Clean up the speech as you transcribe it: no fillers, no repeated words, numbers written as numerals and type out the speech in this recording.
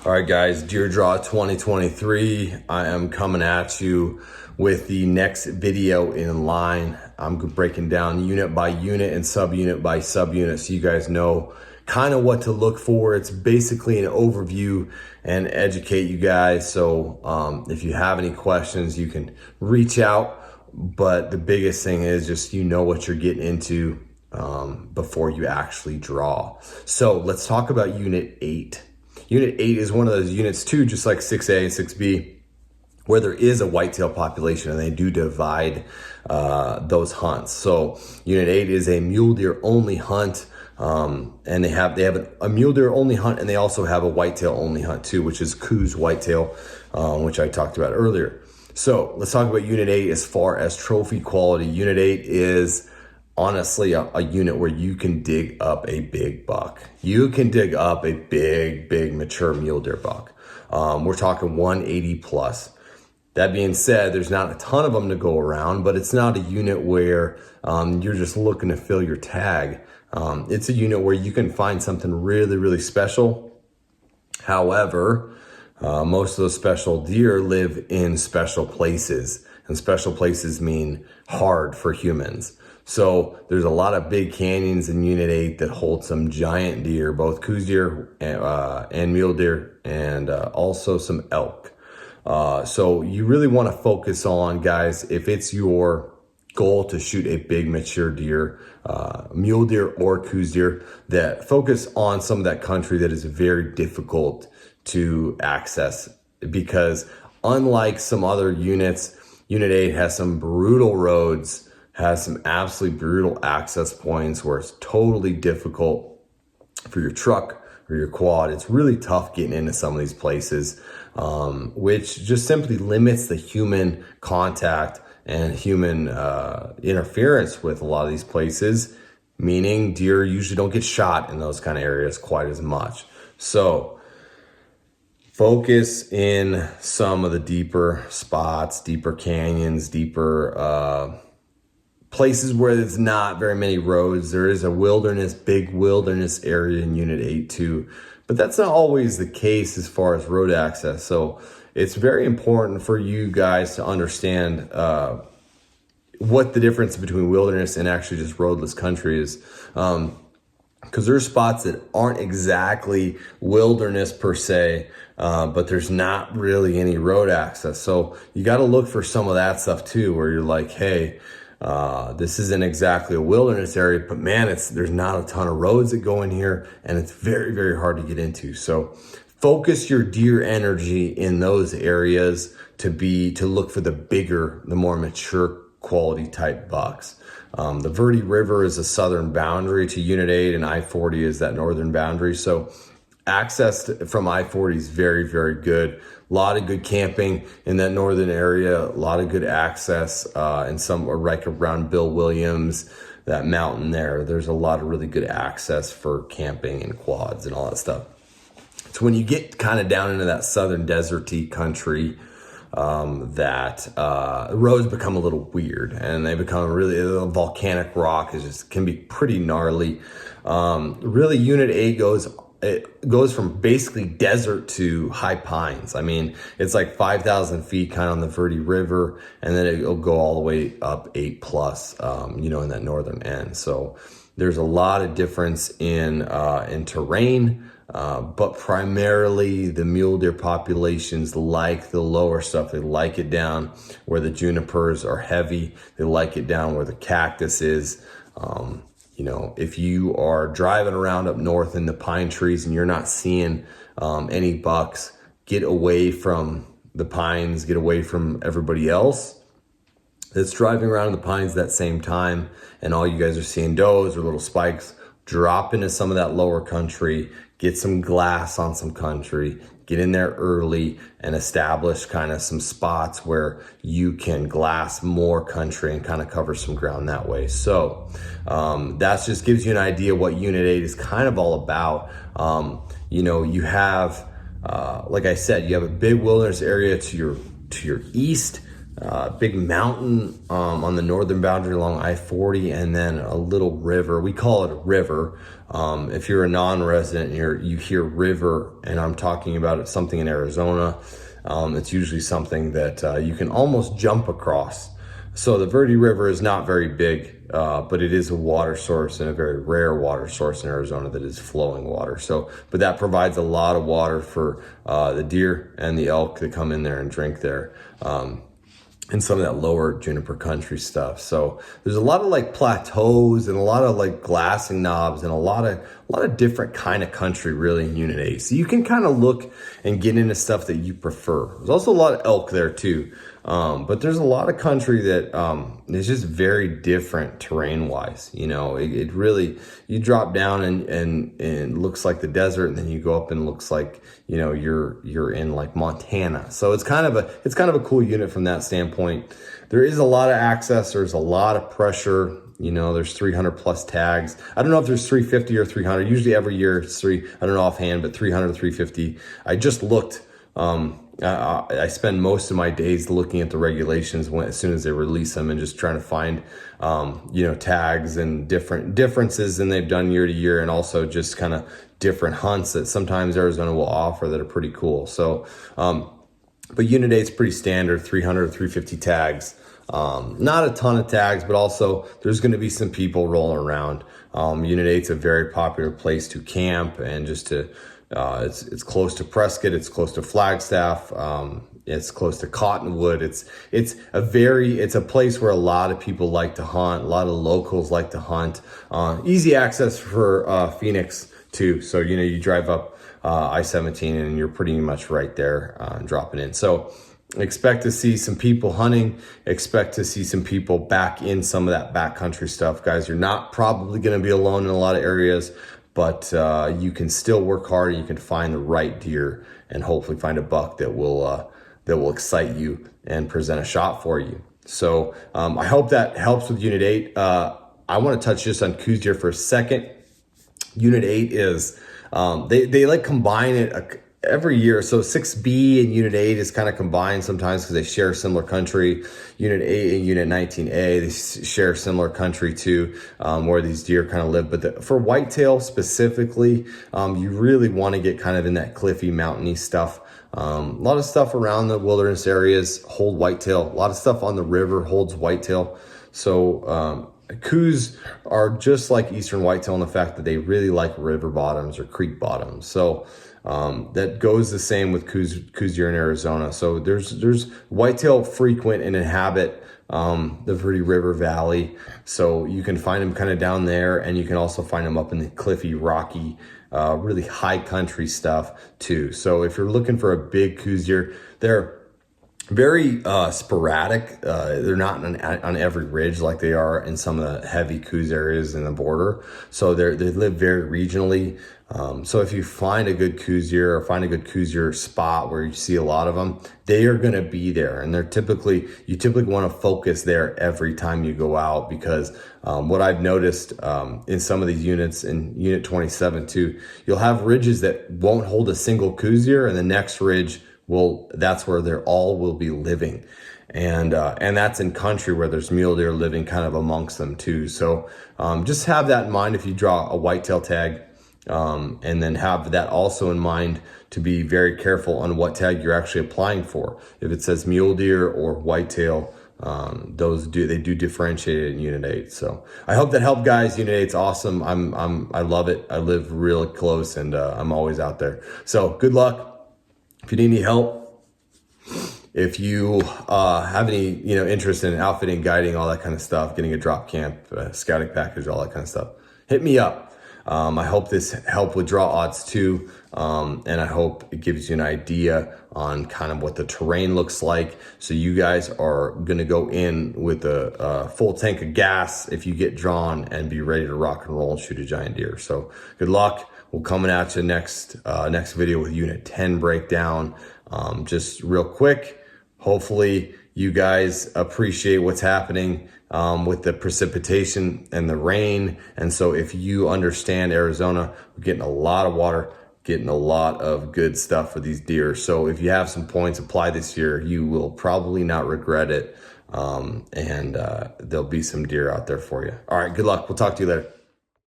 All right, guys, Deer Draw 2023. I am coming at you with the next video in line. I'm breaking down unit by unit and subunit by subunit so you guys know kind of what to look for. It's basically an overview and educate you guys. So if you have any questions, you can reach out. But the biggest thing is just you know what you're getting into before you actually draw. So let's talk about Unit 8. Unit 8 is one of those units too, just like 6A and 6B, where there is a whitetail population and they do divide those hunts. So Unit 8 is a mule deer only hunt, and they have a mule deer only hunt, and they also have a whitetail only hunt too, which is Coues whitetail, which I talked about earlier. So let's talk about Unit 8 as far as trophy quality. Unit 8 is honestly a unit where you can dig up a big buck. You can dig up a big mature mule deer buck. We're talking 180 plus. That being said, there's not a ton of them to go around, but it's not a unit where you're just looking to fill your tag. It's a unit where you can find something really special. However, most of those special deer live in special places, and special places mean hard for humans. So there's a lot of big canyons in Unit 8 that hold some giant deer, both Coues deer and mule deer, and also some elk. So you really want to focus on, guys, if it's your goal to shoot a big mature deer, mule deer or Coues deer, that focus on some of that country that is very difficult to access, because unlike some other units, Unit 8 has some brutal roads, has some absolutely brutal access points where it's totally difficult for your truck or your quad. It's really tough getting into some of these places, which just simply limits the human contact and human interference with a lot of these places, meaning deer usually don't get shot in those kind of areas quite as much. So focus in some of the deeper spots, deeper canyons, deeper places where there's not very many roads. There is a big wilderness area in Unit 8 too, but that's not always the case as far as road access. So it's very important for you guys to understand what the difference between wilderness and actually just roadless country is. Because there's spots that aren't exactly wilderness per se, but there's not really any road access. So you got to look for some of that stuff too, where you're like, hey, this isn't exactly a wilderness area, but man, there's not a ton of roads that go in here, and it's very hard to get into. So focus your deer energy in those areas to look for the bigger, the more mature quality type bucks. The Verde River is a southern boundary to Unit 8, and I-40 is that northern boundary. So access from I-40 is very good. A lot of good camping in that northern area, a lot of good access, and some like around Bill Williams, that mountain there. There's a lot of really good access for camping and quads and all that stuff. So when you get kind of down into that southern deserty country, that roads become a little weird, and they become really, the volcanic rock can be pretty gnarly. Really, Unit 8 goes from basically desert to high pines. I mean, it's like 5,000 feet kind of on the Verde River, and then it'll go all the way up 8 plus, in that northern end. So there's a lot of difference in terrain, but primarily the mule deer populations like the lower stuff. They like it down where the junipers are heavy. They like it down where the cactus is. If you are driving around up north in the pine trees and you're not seeing any bucks, get away from the pines, get away from everybody else that's driving around in the pines that same time, and all you guys are seeing does or little spikes. Drop into some of that lower country, get some glass on some country, get in there early and establish kind of some spots where you can glass more country and kind of cover some ground that way. So that just gives you an idea what Unit 8 is kind of all about. You have, like I said, you have a big wilderness area to your east. big mountain on the northern boundary along I-40, and then a little river. We call it a river. If you're a non-resident and you hear river, and I'm talking about something in Arizona, it's usually something that you can almost jump across. So the Verde River is not very big, but it is a water source, and a very rare water source in Arizona that is flowing water. So, but that provides a lot of water for the deer and the elk that come in there and drink there. And some of that lower juniper country stuff. So there's a lot of like plateaus and a lot of like glassing knobs and a lot of different kind of country really in Unit 8. So you can kind of look and get into stuff that you prefer. There's also a lot of elk there too. But there's a lot of country that is just very different terrain wise. You know, it really, you drop down and it looks like the desert, and then you go up and it looks like, you know, you're in like Montana. So it's kind of a cool unit from that standpoint. There is a lot of access. There's a lot of pressure. You know, there's 300 plus tags. I don't know if there's 350 or 300. Usually every year it's I don't know offhand, but 300 to 350. I just looked. I spend most of my days looking at the regulations as soon as they release them, and just trying to find, you know, tags and different differences than they've done year to year, and also just kind of different hunts that sometimes Arizona will offer that are pretty cool. So, but Unit 8 is pretty standard, 300 or 350 tags. Not a ton of tags, but also there's going to be some people rolling around. Unit 8 is a very popular place to camp, and just to it's close to Prescott, it's close to Flagstaff, it's close to Cottonwood. It's a place where a lot of people like to hunt, a lot of locals like to hunt. Easy access for Phoenix too. So, you know, you drive up I-17 and you're pretty much right there dropping in. So expect to see some people hunting, expect to see some people back in some of that backcountry stuff. Guys, you're not probably going to be alone in a lot of areas, but you can still work hard, and you can find the right deer and hopefully find a buck that will excite you and present a shot for you. So I hope that helps with Unit 8. I want to touch just on Coues deer for a second. Unit 8 is, they like combine it every year. So 6B and Unit 8 is kind of combined sometimes because they share similar country. Unit 8 and Unit 19A, they share similar country too, where these deer kind of live. But for whitetail specifically, you really want to get kind of in that cliffy, mountainy stuff. A lot of stuff around the wilderness areas hold whitetail. A lot of stuff on the river holds whitetail. So Coues are just like eastern whitetail in the fact that they really like river bottoms or creek bottoms. So that goes the same with Coues deer in Arizona. So there's whitetail frequent and inhabit the Verde River Valley. So you can find them kind of down there, and you can also find them up in the cliffy, rocky, really high country stuff too. So if you're looking for a big Coues deer, they're very sporadic. They're not on every ridge like they are in some of the heavy Coues areas in the border. So they live very regionally. So if you find a good Coues deer or find a good Coues deer spot where you see a lot of them, they are going to be there. And you typically want to focus there every time you go out, because what I've noticed in some of these units, in Unit 27 too, you'll have ridges that won't hold a single Coues deer, and the next ridge that's where they're all will be living. And that's in country where there's mule deer living kind of amongst them too. So just have that in mind if you draw a whitetail tag, and then have that also in mind to be very careful on what tag you're actually applying for. If it says mule deer or whitetail, they do differentiate it in Unit 8. So I hope that helped, guys. Unit 8's awesome. I love it. I live really close, and I'm always out there. So good luck. If you need any help, if you have any interest in outfitting, guiding, all that kind of stuff, getting a drop camp, scouting package, all that kind of stuff, hit me up. I hope this helped with draw odds too, and I hope it gives you an idea on kind of what the terrain looks like, so you guys are going to go in with a full tank of gas if you get drawn, and be ready to rock and roll and shoot a giant deer. So good luck. We'll coming at you next video with Unit 10 breakdown. Just real quick, hopefully you guys appreciate what's happening with the precipitation and the rain. And so if you understand Arizona, we're getting a lot of water. getting a lot of good stuff for these deer. So if you have some points, apply this year. You will probably not regret it. And there'll be some deer out there for you. All right, good luck. We'll talk to you later.